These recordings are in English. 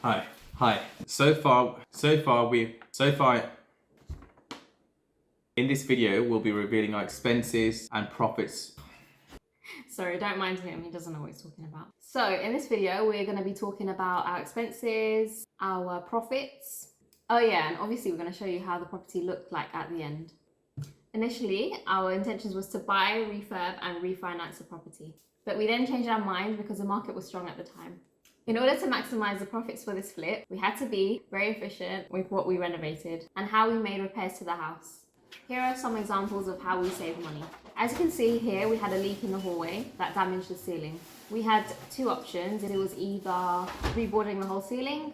Hi. So far, in this video, we'll be revealing our expenses and profits. Sorry, don't mind him, he doesn't know what he's talking about. So in this video, we're going to be talking about our expenses, our profits. Oh yeah, and obviously we're going to show you how the property looked like at the end. Initially, our intentions was to buy, refurb and refinance the property. But we then changed our mind because the market was strong at the time. In order to maximize the profits for this flip, we had to be very efficient with what we renovated and how we made repairs to the house. Here are some examples of how we saved money. As you can see here, we had a leak in the hallway that damaged the ceiling. We had two options. It was either reboarding the whole ceiling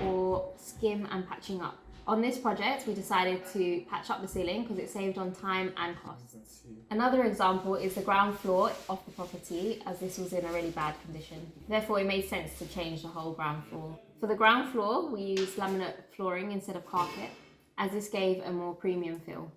or skim and patching up. On this project, we decided to patch up the ceiling because it saved on time and costs. Another example is the ground floor of the property, as this was in a really bad condition. Therefore, it made sense to change the whole ground floor. For the ground floor, we used laminate flooring instead of carpet, as this gave a more premium feel.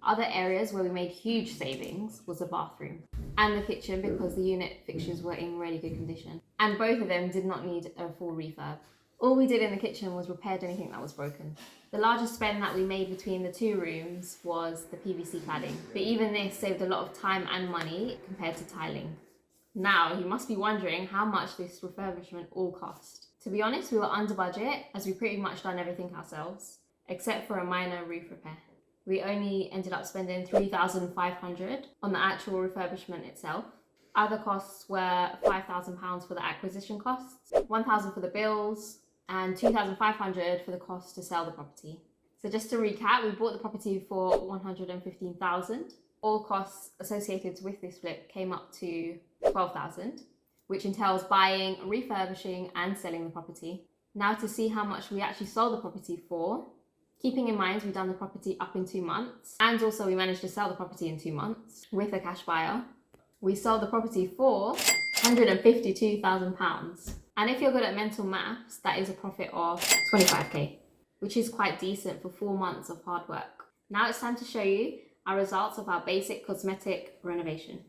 Other areas where we made huge savings was the bathroom and the kitchen because the unit fixtures were in really good condition. And both of them did not need a full refurb. All we did in the kitchen was repaired anything that was broken. The largest spend that we made between the two rooms was the PVC cladding, but even this saved a lot of time and money compared to tiling. Now, you must be wondering how much this refurbishment all cost. To be honest, we were under budget as we pretty much done everything ourselves, except for a minor roof repair. We only ended up spending $3,500 on the actual refurbishment itself. Other costs were £5,000 for the acquisition costs, £1,000 for the bills, and £2,500 for the cost to sell the property. So just to recap, we bought the property for $115,000. All costs associated with this flip came up to $12,000, which entails buying, refurbishing, and selling the property. Now to see how much we actually sold the property for. Keeping in mind we've done the property up in 2 months, and also we managed to sell the property in 2 months with a cash buyer. We sold the property for £152,000. And if you're good at mental maths, that is a profit of 25k, which is quite decent for 4 months of hard work. Now it's time to show you our results of our basic cosmetic renovation.